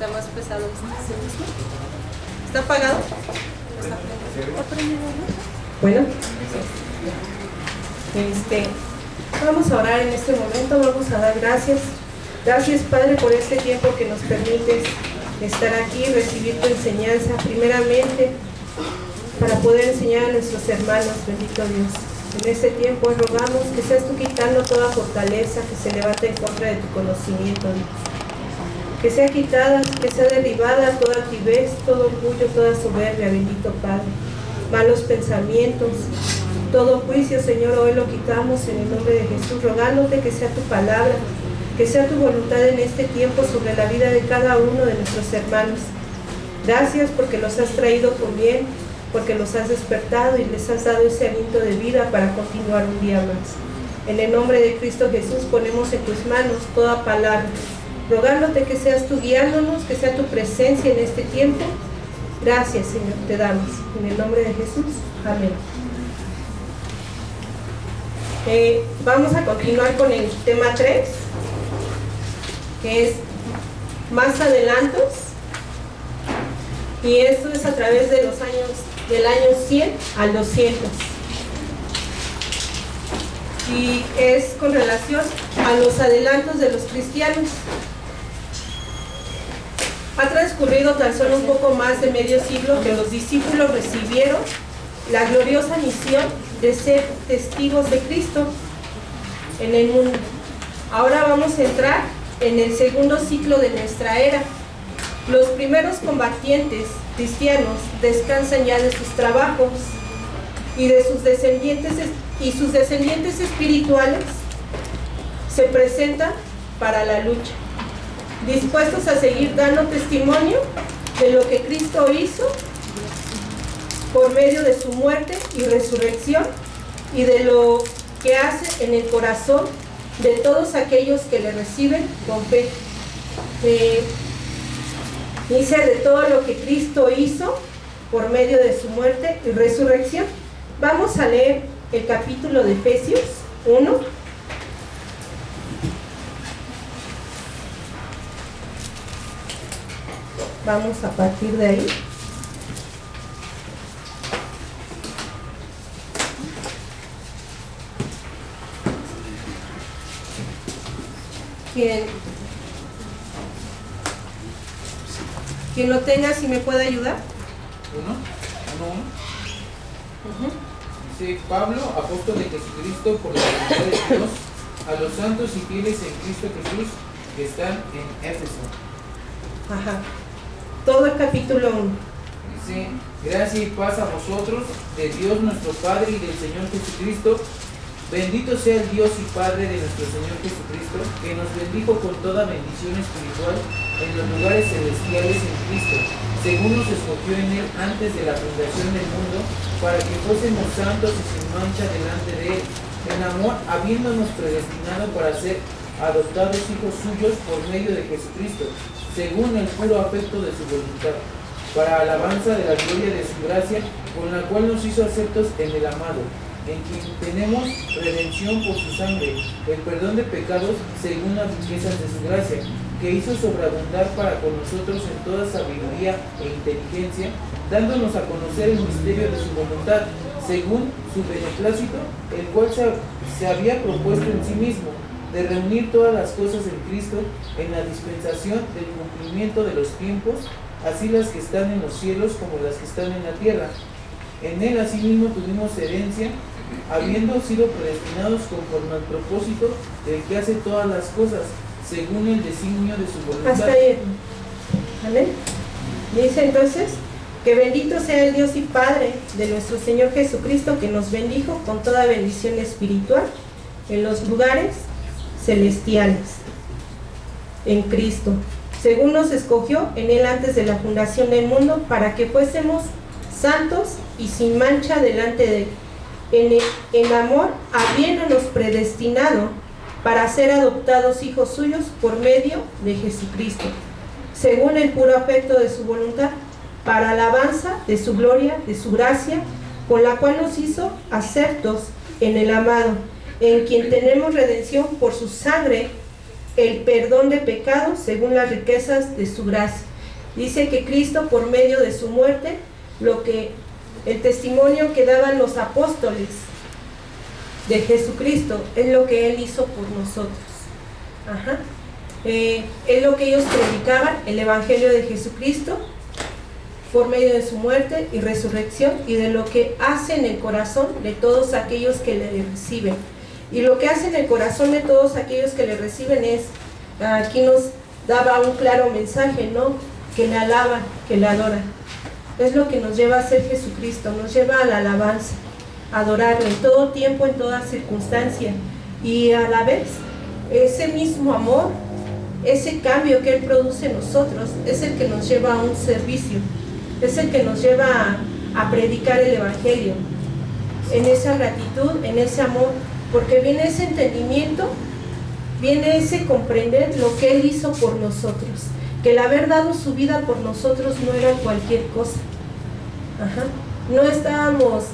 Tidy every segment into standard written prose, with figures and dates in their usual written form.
está más pesado ¿Está apagado? ¿Está prendido? Bueno, vamos a orar en este momento, vamos a dar gracias. Gracias, Padre, por este tiempo que nos permites estar aquí y recibir tu enseñanza, primeramente, para poder enseñar a nuestros hermanos, bendito Dios. En este tiempo rogamos que seas tú quitando toda fortaleza que se levanta en contra de tu conocimiento, Dios. Que sea quitada, que sea derribada toda altivez, todo orgullo, toda soberbia, bendito Padre. Malos pensamientos, todo juicio, Señor, hoy lo quitamos en el nombre de Jesús, rogándote que sea tu palabra, que sea tu voluntad en este tiempo sobre la vida de cada uno de nuestros hermanos. Gracias porque los has traído por bien, porque los has despertado y les has dado ese aliento de vida para continuar un día más. En el nombre de Cristo Jesús ponemos en tus manos toda palabra, rogándote que seas tú guiándonos, que sea tu presencia en este tiempo. Gracias, Señor, te damos. En el nombre de Jesús. Amén. Vamos a continuar con el tema 3, que es más adelantos. Y esto es a través de los años, del año 100 al 200. Y es con relación a los adelantos de los cristianos. Ha transcurrido tan solo un poco más de medio siglo que los discípulos recibieron la gloriosa misión de ser testigos de Cristo en el mundo. Ahora vamos a entrar en el segundo ciclo de nuestra era. Los primeros combatientes cristianos descansan ya de sus trabajos y de sus descendientes, y sus descendientes espirituales se presentan para la lucha, dispuestos a seguir dando testimonio de lo que Cristo hizo por medio de su muerte y resurrección y de lo que hace en el corazón de todos aquellos que le reciben con fe. Dice de todo lo que Cristo hizo por medio de su muerte y resurrección. Vamos a leer el capítulo de Efesios 1. Vamos a partir de ahí. Quien lo tenga, si me puede ayudar. Uno. Dice: Pablo, apóstol de Jesucristo, por la voluntad de Dios, a los santos y fieles en Cristo Jesús que están en Éfeso. Todo el capítulo 1. Dice: gracia y paz a vosotros, de Dios nuestro Padre y del Señor Jesucristo. Bendito sea el Dios y Padre de nuestro Señor Jesucristo, que nos bendijo con toda bendición espiritual en los lugares celestiales en Cristo, según nos escogió en Él antes de la fundación del mundo, para que fuésemos santos y sin mancha delante de Él, en amor, habiéndonos predestinado para ser adoptados hijos suyos por medio de Jesucristo, según el puro afecto de su voluntad, para alabanza de la gloria de su gracia, con la cual nos hizo aceptos en el amado, en quien tenemos redención por su sangre, el perdón de pecados según las riquezas de su gracia, que hizo sobreabundar para con nosotros en toda sabiduría e inteligencia, dándonos a conocer el misterio de su voluntad, según su beneplácito, el cual se había propuesto en sí mismo, de reunir todas las cosas en Cristo, en la dispensación del cumplimiento de los tiempos, así las que están en los cielos como las que están en la tierra. En él asimismo tuvimos herencia, habiendo sido predestinados conforme al propósito del que hace todas las cosas, según el designio de su voluntad. Hasta ahí. Amén. Dice entonces que bendito sea el Dios y Padre de nuestro Señor Jesucristo, que nos bendijo con toda bendición espiritual en los lugares celestiales en Cristo, según nos escogió en Él antes de la fundación del mundo, para que fuésemos santos y sin mancha delante de Él. En amor, habiéndonos predestinado para ser adoptados hijos suyos por medio de Jesucristo, según el puro afecto de su voluntad, para alabanza de su gloria, de su gracia, con la cual nos hizo aceptos en el amado, en quien tenemos redención por su sangre, el perdón de pecados según las riquezas de su gracia. Dice que Cristo, por medio de su muerte, el testimonio que daban los apóstoles de Jesucristo es lo que Él hizo por nosotros. Ajá. Es lo que ellos predicaban, el Evangelio de Jesucristo, por medio de su muerte y resurrección, y de lo que hace en el corazón de todos aquellos que le reciben. Y lo que hace en el corazón de todos aquellos que le reciben es, aquí nos daba un claro mensaje, ¿no? Que le alaban, que le adoran. Es lo que nos lleva a ser Jesucristo, nos lleva a la alabanza, a adorarle en todo tiempo, en toda circunstancia. Y a la vez, ese mismo amor, ese cambio que Él produce en nosotros, es el que nos lleva a un servicio, es el que nos lleva a predicar el Evangelio, en esa gratitud, en ese amor, porque viene ese entendimiento, viene ese comprender lo que Él hizo por nosotros, que el haber dado su vida por nosotros no era cualquier cosa. Ajá. No estábamos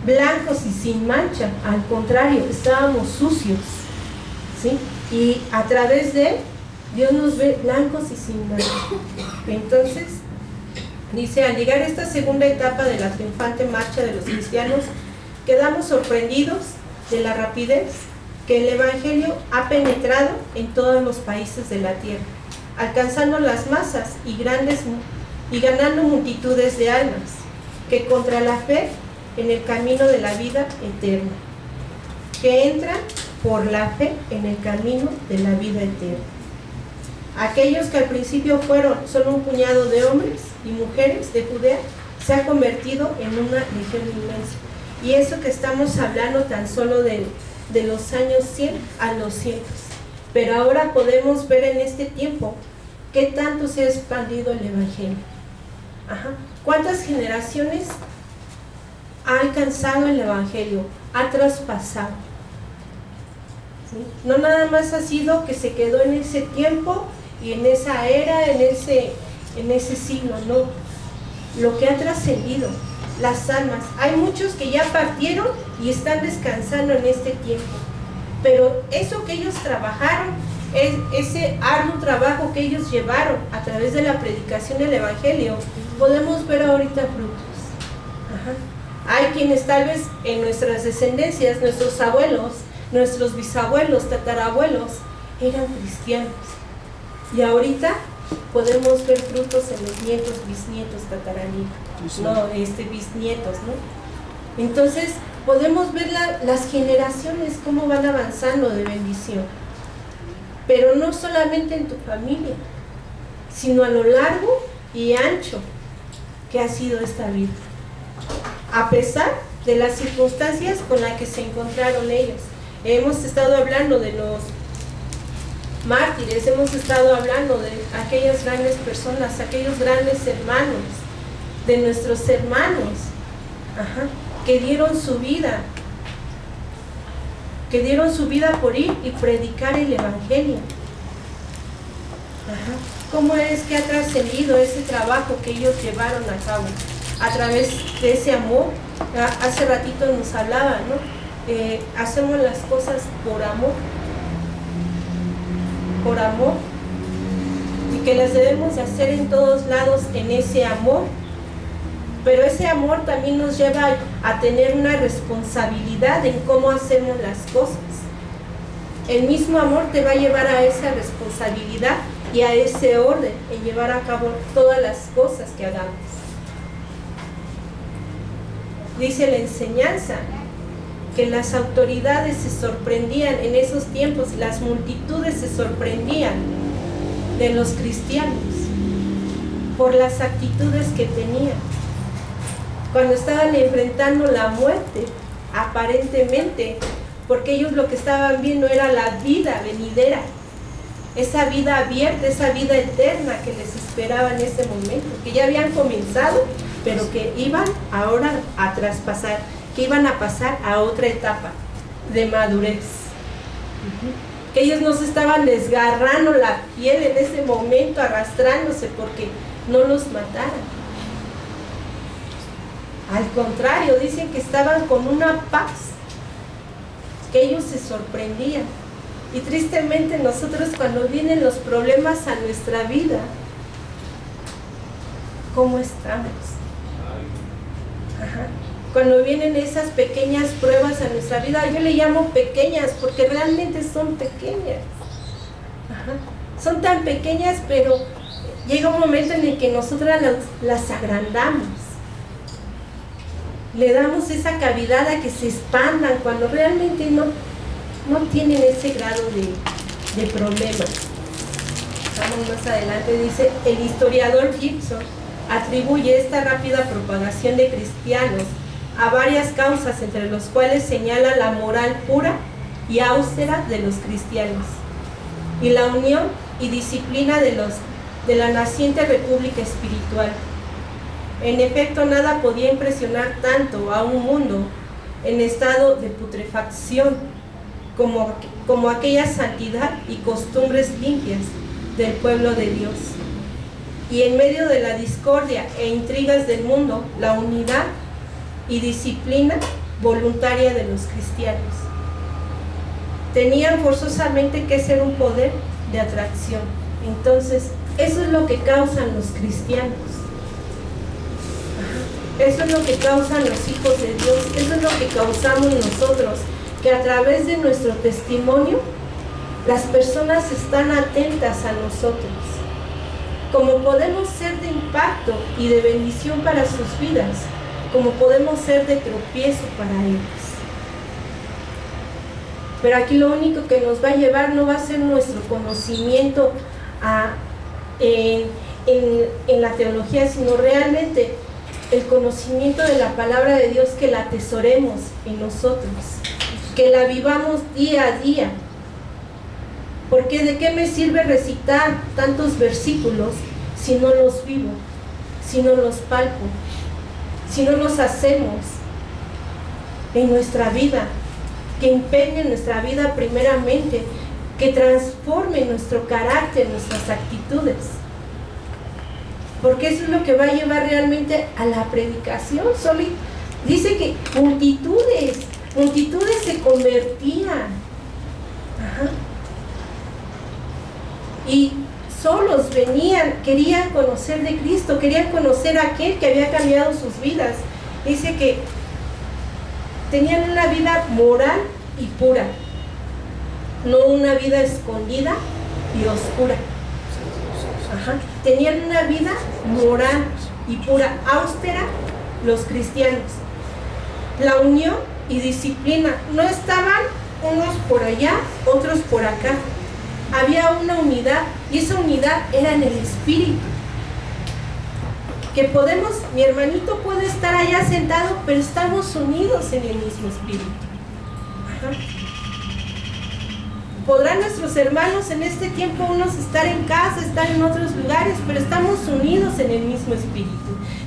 blancos y sin mancha, al contrario, estábamos sucios, ¿sí? Y a través de Él, Dios nos ve blancos y sin mancha. Entonces, dice, al llegar a esta segunda etapa de la triunfante marcha de los cristianos, quedamos sorprendidos de la rapidez que el Evangelio ha penetrado en todos los países de la tierra, alcanzando las masas y ganando multitudes de almas, que contra la fe en el camino de la vida eterna, que entran por la fe en el camino de la vida eterna. Aquellos que al principio fueron solo un puñado de hombres y mujeres de Judea, se ha convertido en una legión inmensa. Y eso que estamos hablando tan solo de los años 100 a los cientos. Pero ahora podemos ver en este tiempo qué tanto se ha expandido el Evangelio. Ajá. ¿Cuántas generaciones ha alcanzado el Evangelio? Ha traspasado. ¿Sí? No nada más ha sido que se quedó en ese tiempo y en esa era, en ese siglo, no. Lo que ha trascendido, las almas. Hay muchos que ya partieron y están descansando en este tiempo. Pero eso que ellos trabajaron, ese arduo trabajo que ellos llevaron a través de la predicación del Evangelio, podemos ver ahorita frutos. Ajá. Hay quienes tal vez en nuestras descendencias, nuestros abuelos, nuestros bisabuelos, tatarabuelos, eran cristianos. Y ahorita podemos ver frutos en los nietos, bisnietos, tataranietos, bisnietos, ¿no? Entonces, podemos ver las generaciones cómo van avanzando de bendición. Pero no solamente en tu familia, sino a lo largo y ancho que ha sido esta vida. A pesar de las circunstancias con las que se encontraron ellos. Hemos estado hablando de los mártires, hemos estado hablando de aquellas grandes personas, aquellos grandes hermanos, de nuestros hermanos, ajá, que dieron su vida por ir y predicar el Evangelio. Ajá. ¿Cómo es que ha trascendido ese trabajo que ellos llevaron a cabo? A través de ese amor. Hace ratito nos hablaba, ¿no? Hacemos las cosas por amor, y que las debemos de hacer en todos lados en ese amor. Pero ese amor también nos lleva a tener una responsabilidad en cómo hacemos las cosas. El mismo amor te va a llevar a esa responsabilidad y a ese orden en llevar a cabo todas las cosas que hagamos. Dice la enseñanza que las autoridades se sorprendían en esos tiempos, las multitudes se sorprendían de los cristianos por las actitudes que tenían. Cuando estaban enfrentando la muerte, aparentemente, porque ellos lo que estaban viendo era la vida venidera, esa vida abierta, esa vida eterna que les esperaba en ese momento, que ya habían comenzado, pero que iban ahora a traspasar, que iban a pasar a otra etapa de madurez. Que ellos no se estaban desgarrando la piel en ese momento, arrastrándose porque no los mataran. Al contrario, dicen que estaban con una paz, que ellos se sorprendían. Y tristemente nosotros, cuando vienen los problemas a nuestra vida, cómo estamos. Ajá. Cuando vienen esas pequeñas pruebas a nuestra vida, yo le llamo pequeñas porque realmente son pequeñas. Ajá. Son tan pequeñas, pero llega un momento en el que nosotras las agrandamos. Le damos esa cavidad a que se expandan cuando realmente no tienen ese grado de problemas. Vamos más adelante, dice, el historiador Gibson atribuye esta rápida propagación de cristianos a varias causas, entre los cuales señala la moral pura y austera de los cristianos y la unión y disciplina de la naciente república espiritual. En efecto, nada podía impresionar tanto a un mundo en estado de putrefacción como aquella santidad y costumbres limpias del pueblo de Dios. Y en medio de la discordia e intrigas del mundo, la unidad y disciplina voluntaria de los cristianos. Tenían forzosamente que ser un poder de atracción. Entonces, eso es lo que causan los cristianos. Eso es lo que causan los hijos de Dios. Eso es lo que causamos nosotros, que a través de nuestro testimonio las personas están atentas a nosotros. Como podemos ser de impacto y de bendición para sus vidas, como podemos ser de tropiezo para ellos. Pero aquí lo único que nos va a llevar no va a ser nuestro conocimiento en la teología, sino realmente el conocimiento de la palabra de Dios, que la atesoremos en nosotros, que la vivamos día a día. Porque ¿de qué me sirve recitar tantos versículos si no los vivo, si no los palpo, si no los hacemos en nuestra vida, que impregne nuestra vida primeramente, que transforme nuestro carácter, nuestras actitudes? Porque eso es lo que va a llevar realmente a la predicación. Dice que multitudes se convertían. Ajá. Y solos venían, querían conocer de Cristo, querían conocer a aquel que había cambiado sus vidas. Dice que tenían una vida moral y pura, no una vida escondida y oscura. Ajá. Tenían una vida moral y pura, austera, los cristianos. La unión y disciplina, no estaban unos por allá, otros por acá. Había una unidad, y esa unidad era en el espíritu. Que podemos, mi hermanito puede estar allá sentado, pero estamos unidos en el mismo espíritu. Ajá. Podrán nuestros hermanos en este tiempo unos estar en casa, estar en otros lugares, pero estamos unidos en el mismo espíritu.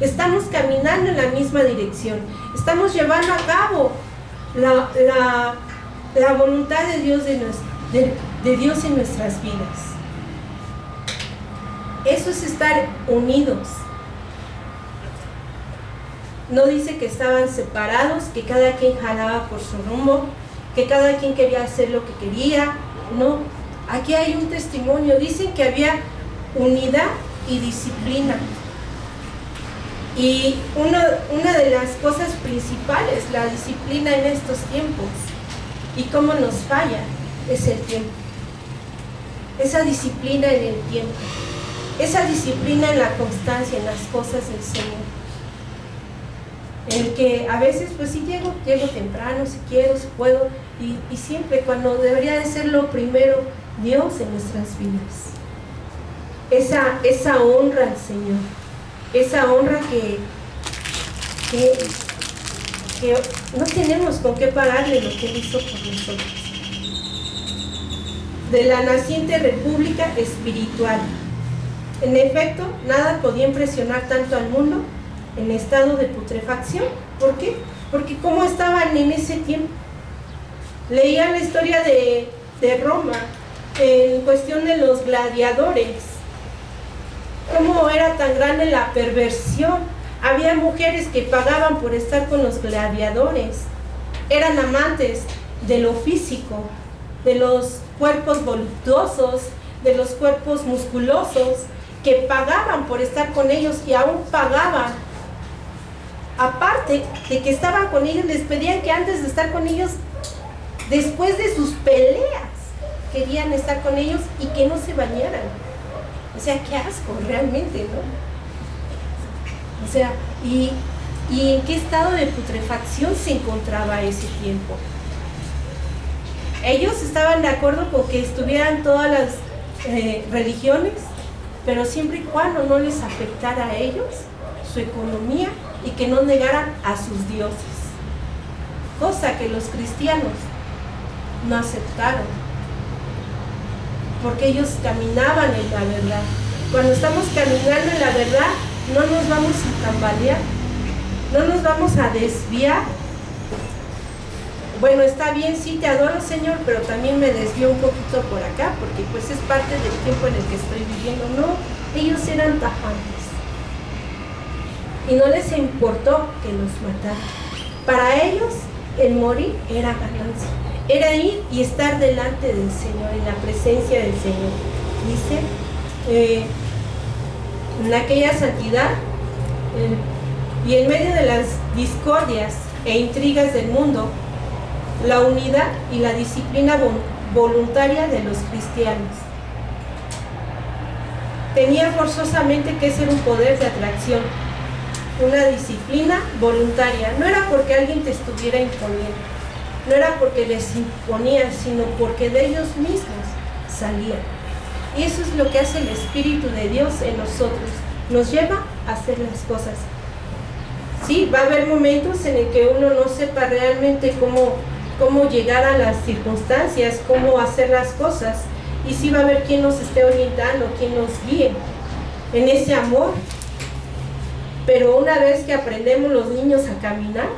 Estamos caminando en la misma dirección. Estamos llevando a cabo la voluntad de Dios de Dios en nuestras vidas. Eso es estar unidos. No dice que estaban separados, que cada quien jalaba por su rumbo, que cada quien quería hacer lo que quería. No, aquí hay un testimonio. Dicen que había unidad y disciplina. Y una de las cosas principales, la disciplina en estos tiempos, y cómo nos falla, es el tiempo. Esa disciplina en el tiempo, esa disciplina en la constancia, en las cosas del Señor. El que a veces, pues sí llego temprano, si quiero, si puedo, y siempre, cuando debería de ser lo primero, Dios en nuestras vidas. Esa honra al Señor, esa honra que no tenemos con qué pagarle lo que Él hizo por nosotros. De la naciente república espiritual. En efecto, nada podía impresionar tanto al mundo en estado de putrefacción. ¿Por qué? Porque ¿cómo estaban en ese tiempo? Leía la historia de Roma en cuestión de los gladiadores. ¿Cómo era tan grande la perversión? Había mujeres que pagaban por estar con los gladiadores. Eran amantes de lo físico, de los cuerpos voluptuosos, de los cuerpos musculosos, que pagaban por estar con ellos y aún pagaban. Aparte de que estaban con ellos, les pedían que antes de estar con ellos, después de sus peleas, querían estar con ellos y que no se bañaran. O sea, qué asco realmente, ¿no? O sea, y en qué estado de putrefacción se encontraba ese tiempo. Ellos estaban de acuerdo con que estuvieran todas las religiones, pero siempre y cuando no les afectara a ellos, su economía, y que no negaran a sus dioses, cosa que los cristianos no aceptaron, porque ellos caminaban en la verdad. Cuando estamos caminando en la verdad, no nos vamos a tambalear, no nos vamos a desviar. Bueno, está bien, sí te adoro, Señor, pero también me desvío un poquito por acá, porque pues es parte del tiempo en el que estoy viviendo. No, ellos eran tajantes y no les importó que los mataran. Para ellos el morir era ganancia, era ir y estar delante del Señor, en la presencia del Señor. Dice, en aquella santidad y en medio de las discordias e intrigas del mundo, la unidad y la disciplina voluntaria de los cristianos tenía forzosamente que ser un poder de atracción, una disciplina voluntaria. No era porque alguien te estuviera imponiendo, no era porque les imponían, sino porque de ellos mismos salían. Y eso es lo que hace el Espíritu de Dios en nosotros, nos lleva a hacer las cosas. Sí, va a haber momentos en el que uno no sepa realmente cómo llegar a las circunstancias, cómo hacer las cosas, y sí va a haber quien nos esté orientando, quien nos guíe en ese amor. Pero una vez que aprendemos los niños a caminar,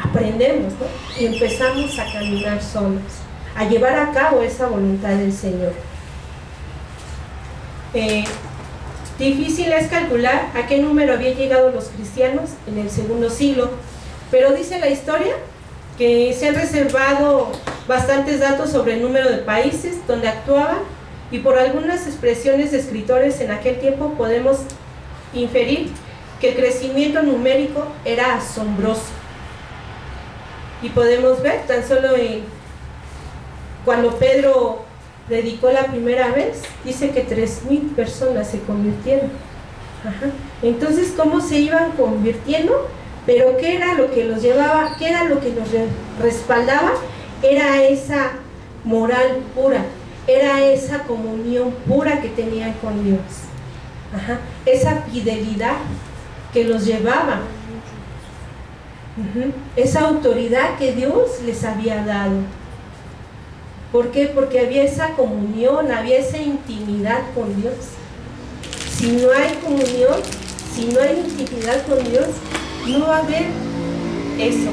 aprendemos, ¿no? Y empezamos a caminar solos, a llevar a cabo esa voluntad del Señor. Difícil es calcular a qué número habían llegado los cristianos en el segundo siglo, pero dice la historia que se han reservado bastantes datos sobre el número de países donde actuaban, y por algunas expresiones de escritores en aquel tiempo podemos inferir que el crecimiento numérico era asombroso. Y podemos ver tan solo cuando Pedro predicó la primera vez, dice que 3,000 personas se convirtieron. Ajá. Entonces, ¿cómo se iban convirtiendo? Pero ¿qué era lo que los llevaba? ¿Qué era lo que los respaldaba? Era esa moral pura, era esa comunión pura que tenían con Dios. Ajá. Esa fidelidad que los llevaba, esa autoridad que Dios les había dado. ¿Por qué? Porque había esa comunión, había esa intimidad con Dios. Si no hay comunión, si no hay intimidad con Dios, no va a haber eso.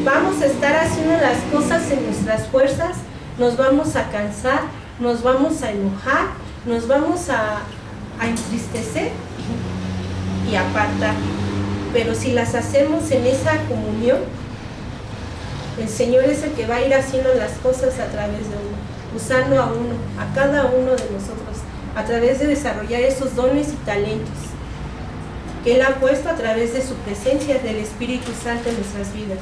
Vamos a estar haciendo las cosas en nuestras fuerzas, nos vamos a cansar, nos vamos a enojar, nos vamos a entristecer y apartar. Pero si las hacemos en esa comunión, el Señor es el que va a ir haciendo las cosas a través de uno, usando a uno, a cada uno de nosotros, a través de desarrollar esos dones y talentos que Él ha puesto a través de su presencia, del Espíritu Santo en nuestras vidas.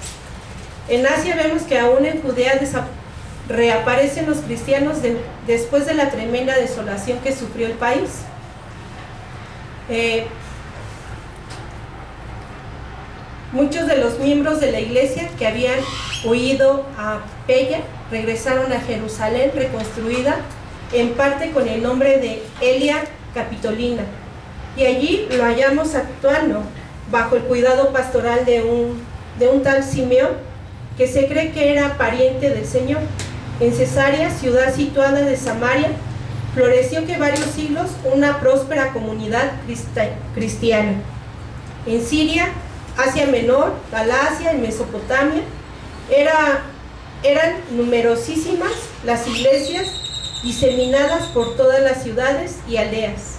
En Asia vemos que aún en Judea reaparecen los cristianos después de la tremenda desolación que sufrió el país. Muchos de los miembros de la iglesia que habían huido a Pella regresaron a Jerusalén reconstruida, en parte con el nombre de Elia Capitolina, y allí lo hallamos actuando bajo el cuidado pastoral de un tal Simeón, que se cree que era pariente del Señor. En Cesarea, ciudad situada de Samaria, floreció que varios siglos una próspera comunidad cristiana. En Siria, Asia Menor, Galacia y Mesopotamia, eran numerosísimas las iglesias diseminadas por todas las ciudades y aldeas.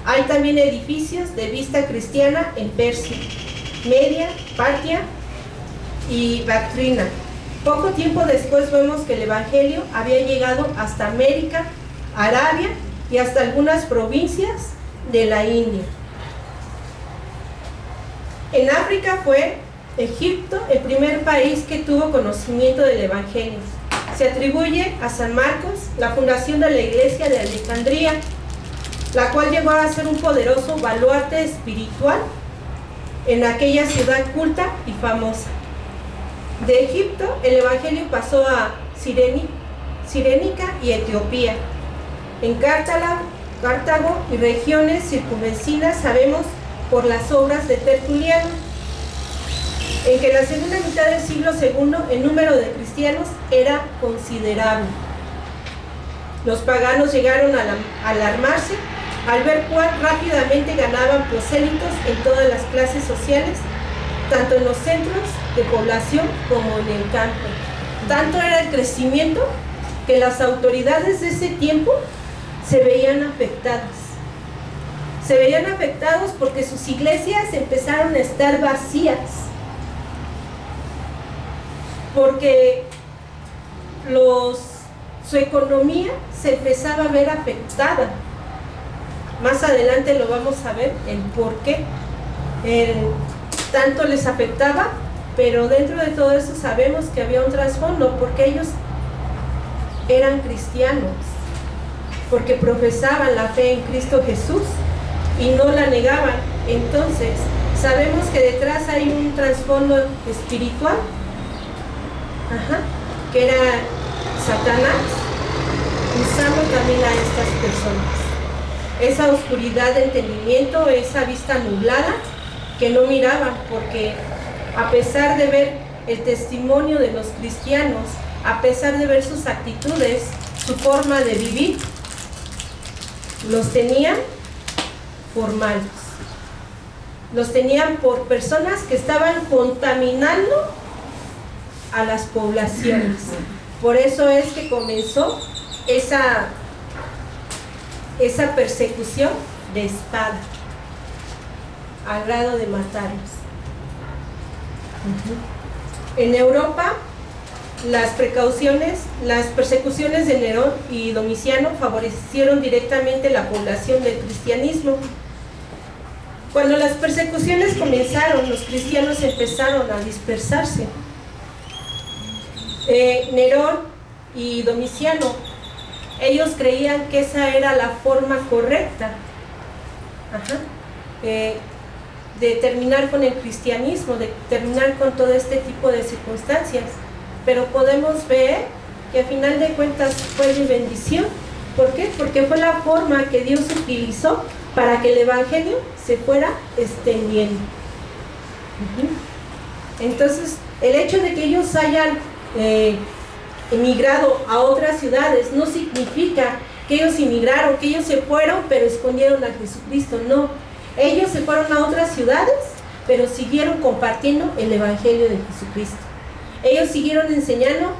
Hay también edificios de vista cristiana en Persia, Media, Partia y Bactrina. Poco tiempo después vemos que el Evangelio había llegado hasta América, Arabia y hasta algunas provincias de la India. En África fue Egipto el primer país que tuvo conocimiento del Evangelio. Se atribuye a San Marcos la fundación de la iglesia de Alejandría, la cual llegó a ser un poderoso baluarte espiritual en aquella ciudad culta y famosa. De Egipto, el Evangelio pasó a Cirénica y Etiopía. En Cartago y regiones circunvecinas sabemos por las obras de Tertuliano, en que en la segunda mitad del siglo II el número de cristianos era considerable. Los paganos llegaron a alarmarse al ver cuán rápidamente ganaban prosélitos en todas las clases sociales, tanto en los centros de población como en el campo. Tanto era el crecimiento que las autoridades de ese tiempo se veían afectadas. Se veían afectados porque sus iglesias empezaron a estar vacías, porque su economía se empezaba a ver afectada. Más adelante lo vamos a ver, el por qué tanto les afectaba, pero dentro de todo eso sabemos que había un trasfondo, porque ellos eran cristianos, porque profesaban la fe en Cristo Jesús y no la negaban. Entonces sabemos que detrás hay un trasfondo espiritual, que era Satanás usando también a estas personas. Esa oscuridad de entendimiento, esa vista nublada que no miraban, porque a pesar de ver el testimonio de los cristianos, a pesar de ver sus actitudes, su forma de vivir, los tenían por malos. Los tenían por personas que estaban contaminando a las poblaciones. Por eso es que comenzó esa persecución de espada, al grado de matarlos. En Europa, las persecuciones de Nerón y Domiciano favorecieron directamente la población del cristianismo. Cuando las persecuciones comenzaron, los cristianos empezaron a dispersarse. Nerón y Domiciano, ellos creían que esa era la forma correcta de terminar con el cristianismo, de terminar con todo este tipo de circunstancias. Pero podemos ver que a final de cuentas fue de bendición. ¿Por qué? Porque fue la forma que Dios utilizó para que el Evangelio se fuera extendiendo. Entonces, el hecho de que ellos hayan emigrado a otras ciudades no significa que ellos emigraron, que ellos se fueron pero escondieron a Jesucristo. No, ellos se fueron a otras ciudades pero siguieron compartiendo el Evangelio de Jesucristo. Ellos siguieron enseñando,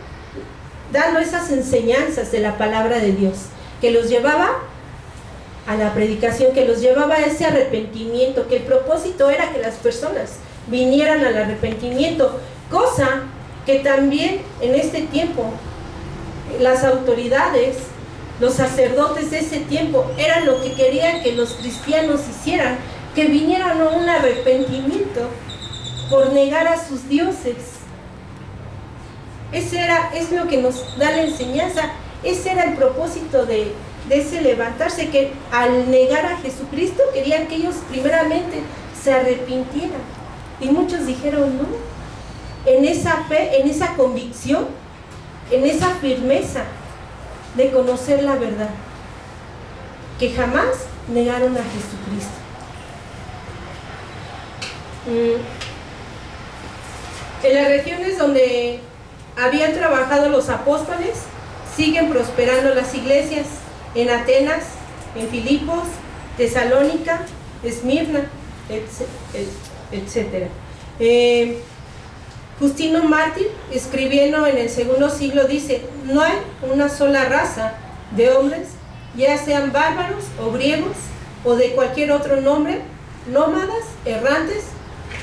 dando esas enseñanzas de la palabra de Dios, que los llevaba a la predicación, que los llevaba a ese arrepentimiento, que el propósito era que las personas vinieran al arrepentimiento, cosa que también en este tiempo las autoridades, los sacerdotes de ese tiempo, eran lo que querían que los cristianos hicieran, que vinieran a un arrepentimiento por negar a sus dioses. Es lo que nos da la enseñanza. Ese era el propósito de ese levantarse, que al negar a Jesucristo querían que ellos primeramente se arrepintieran. Y muchos dijeron no, en esa fe, en esa convicción, en esa firmeza de conocer la verdad, que jamás negaron a Jesucristo. En las regiones donde habían trabajado los apóstoles, siguen prosperando las iglesias, en Atenas, en Filipos, Tesalónica, Esmirna, etc. Justino Mártir, escribiendo en el segundo siglo, dice: no hay una sola raza de hombres, ya sean bárbaros o griegos o de cualquier otro nombre, nómadas, errantes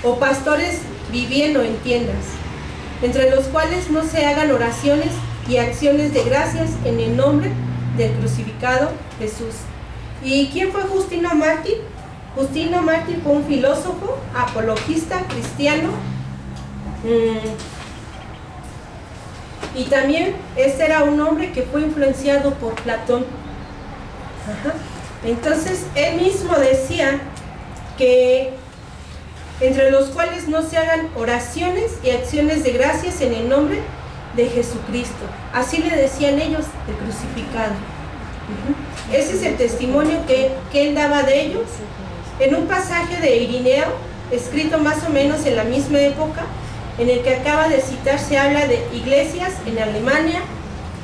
o pastores viviendo en tiendas, entre los cuales no se hagan oraciones y acciones de gracias en el nombre del crucificado Jesús. ¿Y quién fue Justino Mártir? Justino Mártir fue un filósofo, apologista, cristiano, y también este era un hombre que fue influenciado por Platón. Ajá. Entonces él mismo decía que entre los cuales no se hagan oraciones y acciones de gracias en el nombre de Jesucristo. Así le decían ellos, el crucificado. Ese es el testimonio que él daba de ellos. En un pasaje de Irineo, escrito más o menos en la misma época, en el que acaba de citar, se habla de iglesias en Alemania,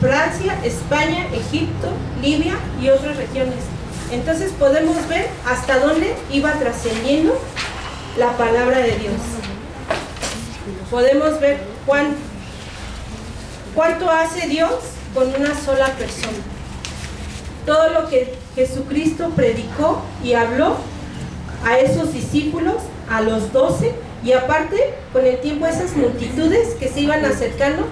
Francia, España, Egipto, Libia y otras regiones. Entonces podemos ver hasta dónde iba trascendiendo la palabra de Dios. Podemos ver cuánto hace Dios con una sola persona. Todo lo que Jesucristo predicó y habló a esos discípulos, a los 12, y aparte con el tiempo esas multitudes que se iban acercando,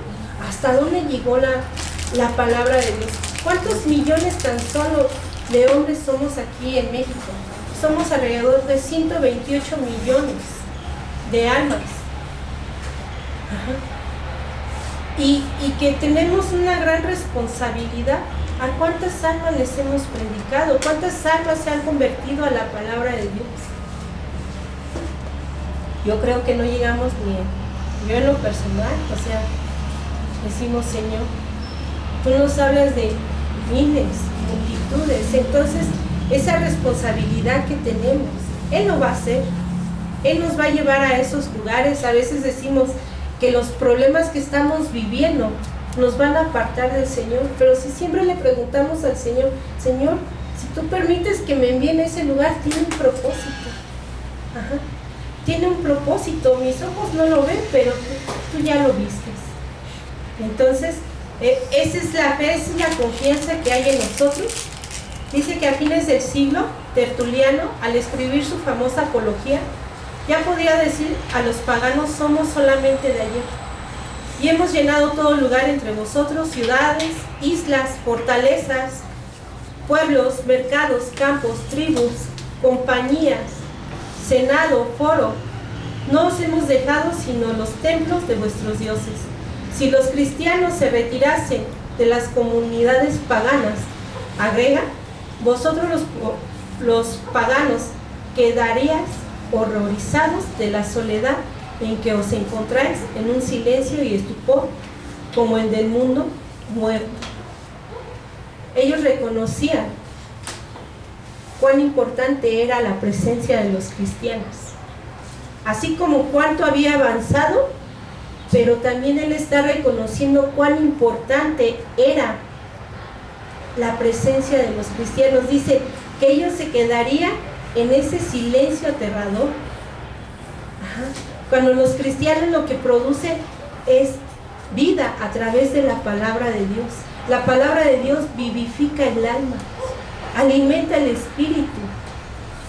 hasta dónde llegó la palabra de Dios. ¿Cuántos millones tan solo de hombres somos aquí en México? Somos alrededor de 128 millones de almas. Ajá. Y que tenemos una gran responsabilidad. ¿A cuántas almas les hemos predicado? ¿Cuántas almas se han convertido a la palabra de Dios? Yo creo que no llegamos ni, yo en lo personal, o sea, decimos, Señor, tú nos hablas de miles, multitudes, entonces esa responsabilidad que tenemos, Él lo va a hacer, Él nos va a llevar a esos lugares. A veces decimos que los problemas que estamos viviendo nos van a apartar del Señor, pero si siempre le preguntamos al Señor, Señor, si tú permites que me envíen a ese lugar, tiene un propósito. Ajá. Tiene un propósito, mis ojos no lo ven, pero tú ya lo vistes. Entonces, esa es la fe, esa es la confianza que hay en nosotros. Dice que a fines del siglo, Tertuliano, al escribir su famosa apología, ya podía decir a los paganos, somos solamente de ayer. Y hemos llenado todo lugar entre vosotros, ciudades, islas, fortalezas, pueblos, mercados, campos, tribus, compañías, senado, foro. No os hemos dejado sino los templos de vuestros dioses. Si los cristianos se retirasen de las comunidades paganas, agrega, vosotros los paganos quedaríais horrorizados de la soledad en que os encontráis, en un silencio y estupor como el del mundo muerto. Ellos reconocían cuán importante era la presencia de los cristianos, así como cuánto había avanzado, pero también él está reconociendo cuán importante era la presencia de los cristianos. Dice que ellos se quedarían en ese silencio aterrador. Ajá. Cuando los cristianos lo que producen es vida a través de la palabra de Dios. La palabra de Dios vivifica el alma, alimenta el espíritu.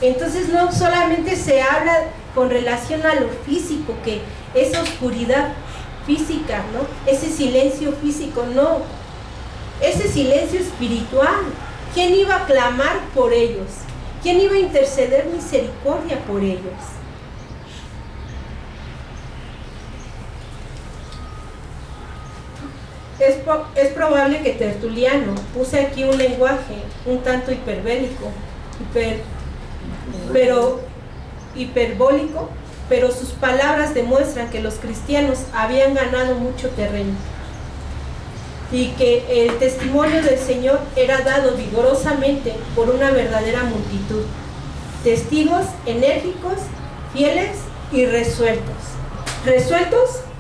Entonces no solamente se habla con relación a lo físico, que esa oscuridad física, ¿no? Ese silencio físico, no. Ese silencio espiritual. ¿Quién iba a clamar por ellos? ¿Quién iba a interceder misericordia por ellos? Es probable que Tertuliano use aquí un lenguaje un tanto hiperbólico, pero sus palabras demuestran que los cristianos habían ganado mucho terreno y que el testimonio del Señor era dado vigorosamente por una verdadera multitud, testigos enérgicos, fieles y resueltos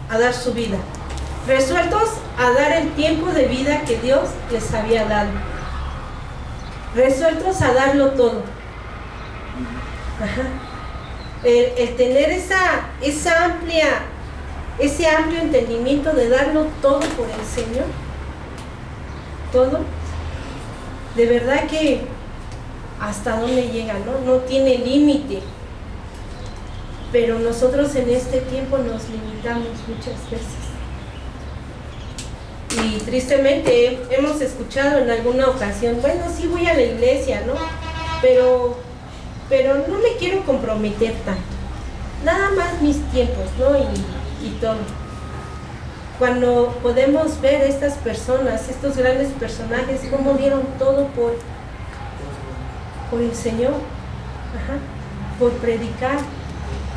a dar su vida, resueltos a dar el tiempo de vida que Dios les había dado, resueltos a darlo todo. Ajá. El tener ese amplio entendimiento de darlo todo por el Señor, todo, de verdad que hasta dónde llega, no tiene límite. Pero nosotros en este tiempo nos limitamos muchas veces. Y tristemente hemos escuchado en alguna ocasión, bueno, sí voy a la iglesia, ¿no? pero no me quiero comprometer tanto. Nada más mis tiempos, ¿no? Y todo. Cuando podemos ver a estas personas, estos grandes personajes, cómo dieron todo por el Señor, por predicar,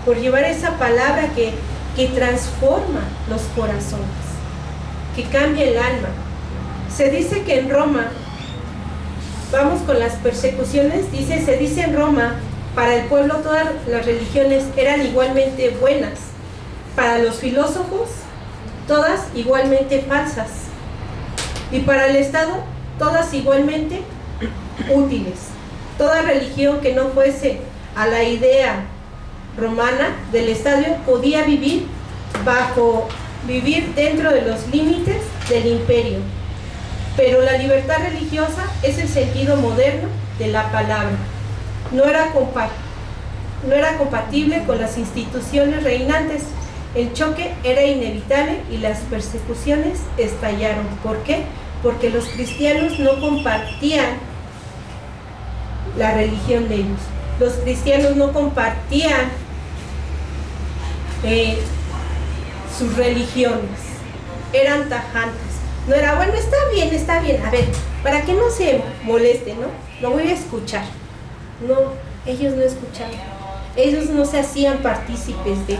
por llevar esa palabra que transforma los corazones, que cambia el alma. Se dice que en Roma, vamos con las persecuciones, se dice en Roma, para el pueblo todas las religiones eran igualmente buenas, para los filósofos todas igualmente falsas, y para el Estado todas igualmente útiles. Toda religión que no fuese a la idea romana del Estado podía vivir dentro de los límites del imperio. Pero la libertad religiosa es el sentido moderno de la palabra. No era compatible con las instituciones reinantes. El choque era inevitable y las persecuciones estallaron. ¿Por qué? Porque los cristianos no compartían la religión de ellos. Los cristianos no compartían sus religiones. Eran tajantes. No era, bueno, está bien, a ver, para que no se moleste, ¿no? Lo voy a escuchar. No, ellos no escuchaban. Ellos no se hacían partícipes de...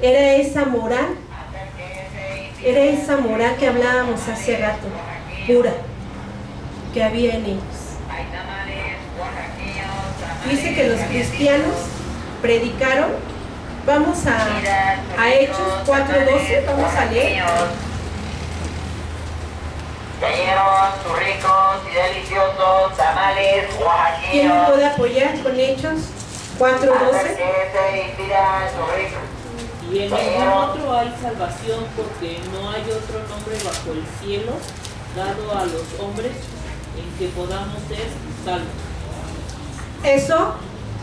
Era esa moral que hablábamos hace rato, pura, que había en ellos. Dice que los cristianos predicaron. Vamos a Hechos 4:12, vamos a leer. Cayeron sus ricos y deliciosos tamales oaxaqueños. ¿Quién me puede apoyar con Hechos 4:12? Y en ningún otro hay salvación, porque no hay otro nombre bajo el cielo dado a los hombres en que podamos ser salvos. Eso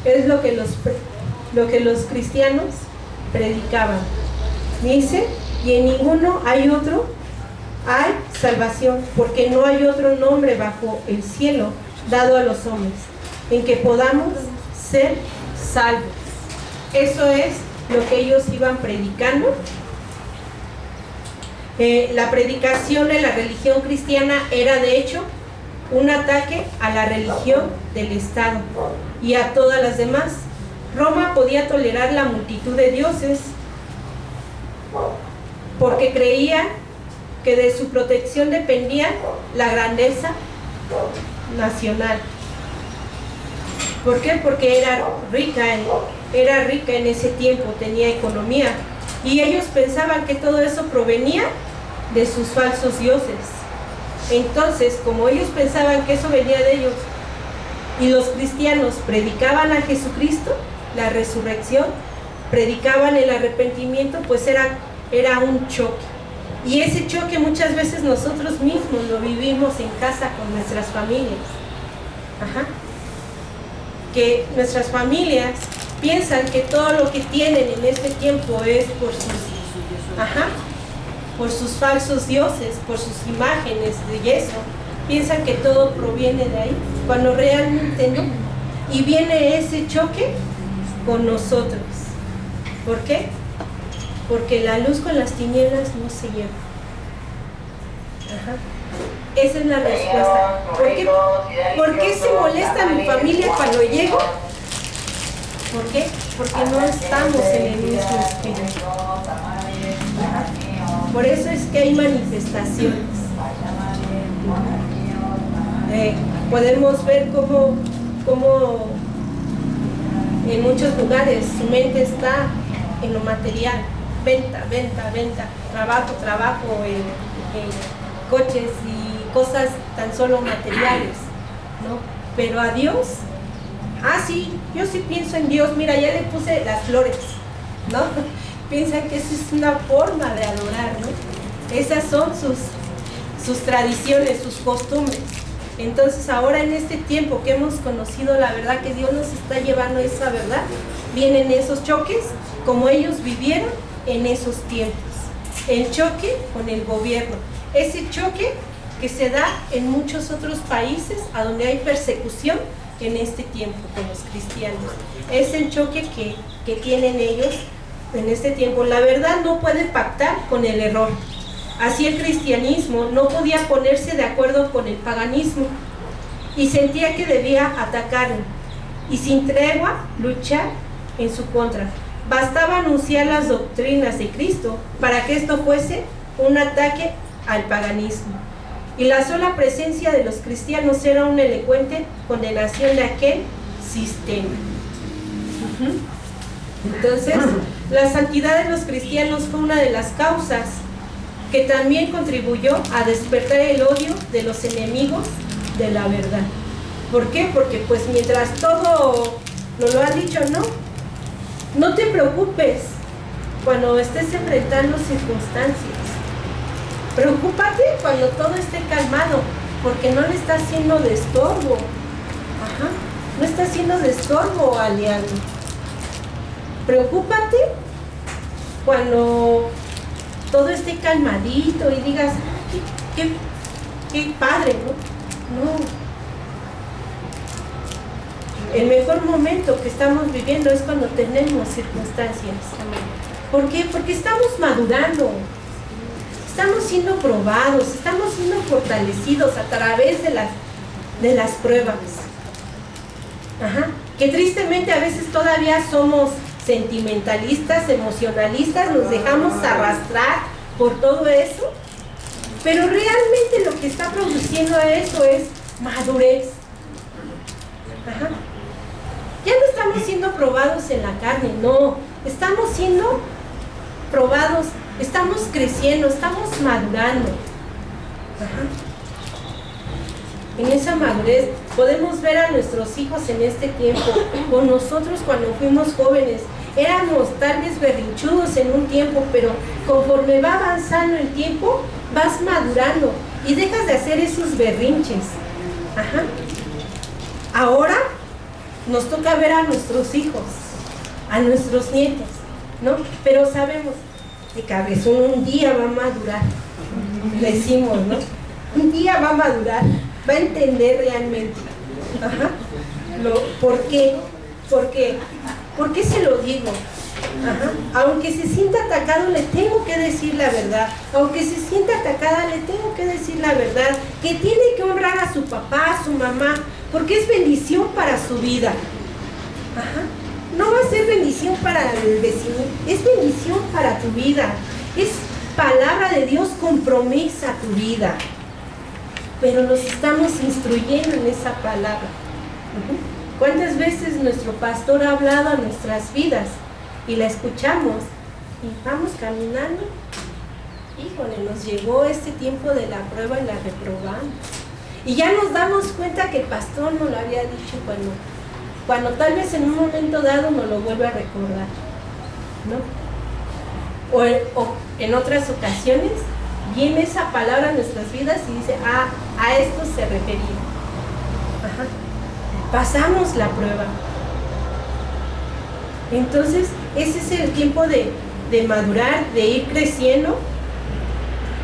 es lo que los cristianos predicaban. Dice, y en ninguno hay salvación, porque no hay otro nombre bajo el cielo dado a los hombres en que podamos ser salvos. Eso es lo que ellos iban predicando. La predicación de la religión cristiana era de hecho un ataque a la religión del Estado y a todas las demás. Roma podía tolerar la multitud de dioses porque creía que de su protección dependía la grandeza nacional. ¿Por qué? Porque era rica en ese tiempo, tenía economía, y ellos pensaban que todo eso provenía de sus falsos dioses. Entonces, como ellos pensaban que eso venía de ellos, y los cristianos predicaban a Jesucristo, la resurrección, predicaban el arrepentimiento, pues era un choque. Y ese choque muchas veces nosotros mismos lo vivimos en casa con nuestras familias. Que nuestras familias piensan que todo lo que tienen en este tiempo es por sus falsos dioses, por sus imágenes de yeso. Piensan que todo proviene de ahí, cuando realmente no. Y viene ese choque con nosotros. ¿Por qué? Porque la luz con las tinieblas no se lleva. Esa es la respuesta. ¿Por qué se molesta mi familia cuando llego? ¿Por qué? Porque no estamos en el mismo espíritu. Por eso es que hay manifestaciones. Podemos ver cómo en muchos lugares su mente está en lo material. Venta, trabajo, coches y cosas tan solo materiales, ¿no? Pero a Dios, sí, yo sí pienso en Dios, mira, ya le puse las flores, ¿no? Piensan que esa es una forma de adorar, ¿no? Esas son sus tradiciones, sus costumbres. Entonces ahora en este tiempo que hemos conocido la verdad, que Dios nos está llevando esa verdad, vienen esos choques como ellos vivieron en esos tiempos. El choque con el gobierno, ese choque que se da en muchos otros países a donde hay persecución en este tiempo con los cristianos. Es el choque que tienen ellos en este tiempo. La verdad no puede pactar con el error. Así el cristianismo no podía ponerse de acuerdo con el paganismo y sentía que debía atacarlo y sin tregua luchar en su contra. Bastaba anunciar las doctrinas de Cristo para que esto fuese un ataque al paganismo. Y la sola presencia de los cristianos era una elocuente condenación de aquel sistema. Entonces, la santidad de los cristianos fue una de las causas que también contribuyó a despertar el odio de los enemigos de la verdad. ¿Por qué? Porque pues mientras todo nos lo han dicho, no te preocupes cuando estés enfrentando circunstancias. Preocúpate cuando todo esté calmado, porque no le está haciendo de estorbo. No está haciendo de estorbo al diablo. Preocúpate cuando todo esté calmadito y digas, qué padre, ¿no? El mejor momento que estamos viviendo es cuando tenemos circunstancias. ¿Por qué? Porque estamos madurando. Estamos siendo probados, estamos siendo fortalecidos a través de las pruebas. Que tristemente a veces todavía somos sentimentalistas, emocionalistas, nos dejamos arrastrar por todo eso, pero realmente lo que está produciendo eso es madurez. Ya no estamos siendo probados en la carne, no, estamos siendo probados, estamos creciendo, estamos madurando. En esa madurez podemos ver a nuestros hijos en este tiempo, o nosotros cuando fuimos jóvenes, éramos tal vez berrinchudos en un tiempo, pero conforme va avanzando el tiempo, vas madurando y dejas de hacer esos berrinches. Ahora nos toca ver a nuestros hijos, a nuestros nietos, ¿no? Pero sabemos que cabezón un día va a madurar, decimos, ¿no? Un día va a madurar, va a entender realmente. ¿Por qué? ¿Por qué se lo digo? Aunque se sienta atacado, le tengo que decir la verdad. Aunque se sienta atacada, le tengo que decir la verdad. Que tiene que honrar a su papá, a su mamá, porque es bendición para su vida. No va a ser bendición para el vecino, es bendición para tu vida. Es palabra de Dios con promesa a tu vida. Pero nos estamos instruyendo en esa palabra. ¿Cuántas veces nuestro pastor ha hablado a nuestras vidas y la escuchamos y vamos caminando? Híjole, nos llegó este tiempo de la prueba y la reprobamos. Y ya nos damos cuenta que el pastor nos lo había dicho cuando tal vez en un momento dado nos lo vuelve a recordar, ¿no? O en otras ocasiones viene esa palabra en nuestras vidas y dice, a esto se refería. Pasamos la prueba. Entonces, ese es el tiempo de madurar, de ir creciendo.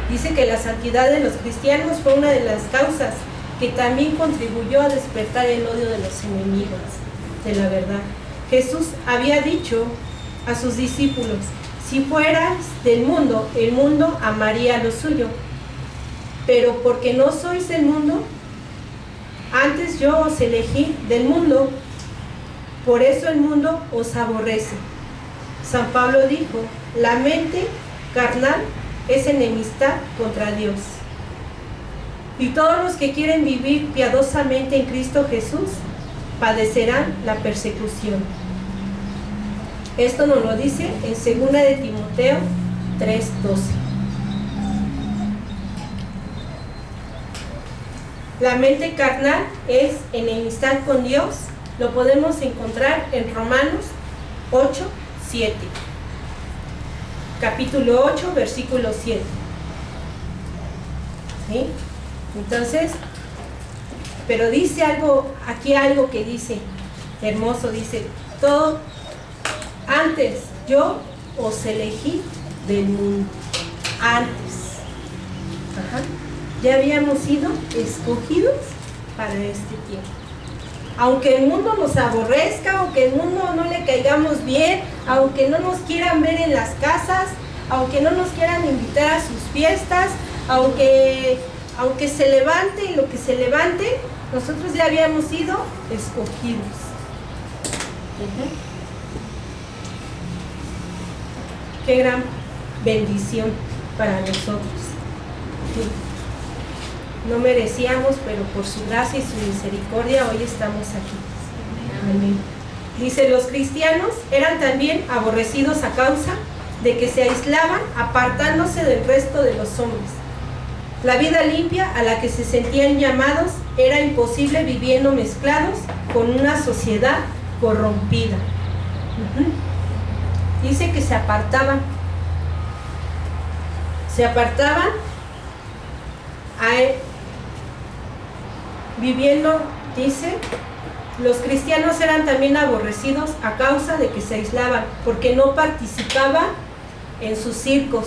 Dice que la santidad de los cristianos fue una de las causas que también contribuyó a despertar el odio de los enemigos de la verdad. Jesús había dicho a sus discípulos, si fueras del mundo, el mundo amaría lo suyo, pero porque no sois del mundo, antes yo os elegí del mundo, por eso el mundo os aborrece. San Pablo dijo, la mente carnal es enemistad contra Dios. Y todos los que quieren vivir piadosamente en Cristo Jesús padecerán la persecución. Esto nos lo dice en 2 de Timoteo 3:12. La mente carnal es enemistad con Dios. Lo podemos encontrar en Romanos 8:7. Capítulo 8, versículo 7. ¿Sí? Entonces, pero dice algo, aquí algo que dice, hermoso, dice, todo, antes yo os elegí del mundo, antes. ya habíamos sido escogidos para este tiempo. Aunque el mundo nos aborrezca, aunque el mundo no le caigamos bien, aunque no nos quieran ver en las casas, aunque no nos quieran invitar a sus fiestas, aunque se levante lo que se levante, nosotros ya habíamos sido escogidos. Qué gran bendición para nosotros. No merecíamos, pero por su gracia y su misericordia hoy estamos aquí. Amén. Dice, los cristianos eran también aborrecidos a causa de que se aislaban, apartándose del resto de los hombres. La vida limpia a la que se sentían llamados era imposible viviendo mezclados con una sociedad corrompida. Dice que se apartaban. Viviendo, dice, los cristianos eran también aborrecidos a causa de que se aislaban, porque no participaban en sus circos,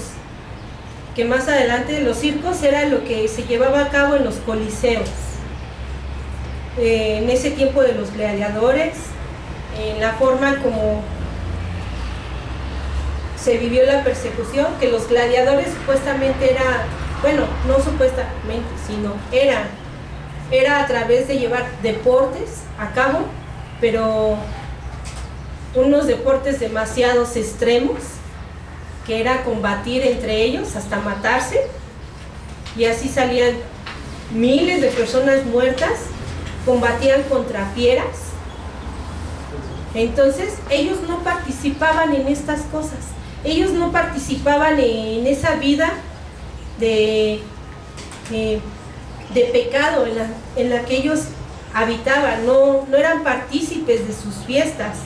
que más adelante los circos era lo que se llevaba a cabo en los coliseos, en ese tiempo de los gladiadores, en la forma como se vivió la persecución, que los gladiadores supuestamente no supuestamente, sino era a través de llevar deportes a cabo, pero unos deportes demasiado extremos, que era combatir entre ellos hasta matarse, y así salían miles de personas muertas, combatían contra fieras. Entonces ellos no participaban en estas cosas, ellos no participaban en esa vida de pecado en la que ellos habitaban, no eran partícipes de sus fiestas.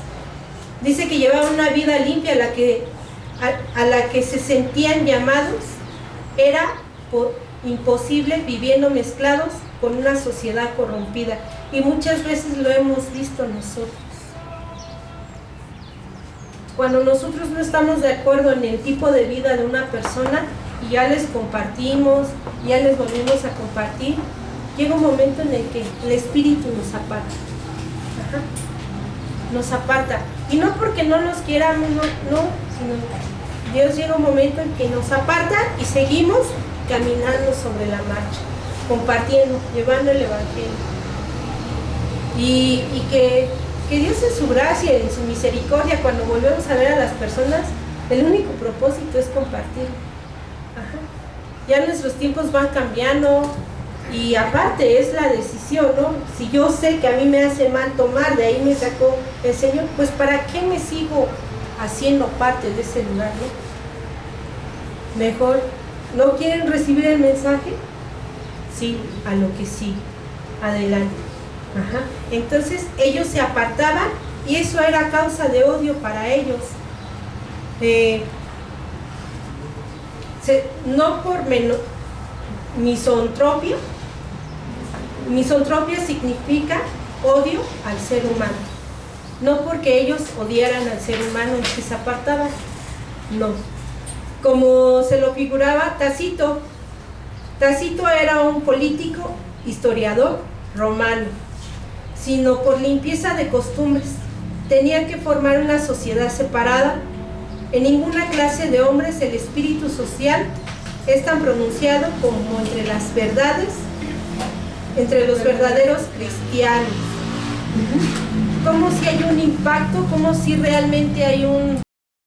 Dice que llevaban una vida limpia a la que se sentían llamados. Era imposible viviendo mezclados con una sociedad corrompida, y muchas veces lo hemos visto nosotros. Cuando nosotros no estamos de acuerdo en el tipo de vida de una persona y ya les compartimos, ya les volvemos a compartir, llega un momento en el que el espíritu nos aparta. Nos aparta. Y no porque no nos quieramos, sino Dios llega un momento en que nos aparta y seguimos caminando sobre la marcha, compartiendo, llevando el evangelio. Y que Dios en su gracia, en su misericordia, cuando volvemos a ver a las personas, el único propósito es compartir. Ya nuestros tiempos van cambiando, y aparte es la decisión, ¿no? Si yo sé que a mí me hace mal tomar, de ahí me sacó el Señor, pues ¿para qué me sigo haciendo parte de ese lugar, no? Mejor, ¿no quieren recibir el mensaje? Sí, a lo que sí, adelante. Entonces ellos se apartaban, y eso era causa de odio para ellos. No por misontropia. Misontropia significa odio al ser humano. No porque ellos odiaran al ser humano y que se apartaban, no. Como se lo figuraba Tácito. Tácito era un político, historiador romano, sino por limpieza de costumbres. Tenían que formar una sociedad separada. En ninguna clase de hombres el espíritu social es tan pronunciado como entre las verdades, entre los verdaderos cristianos. Como si hay un impacto, como si realmente hay un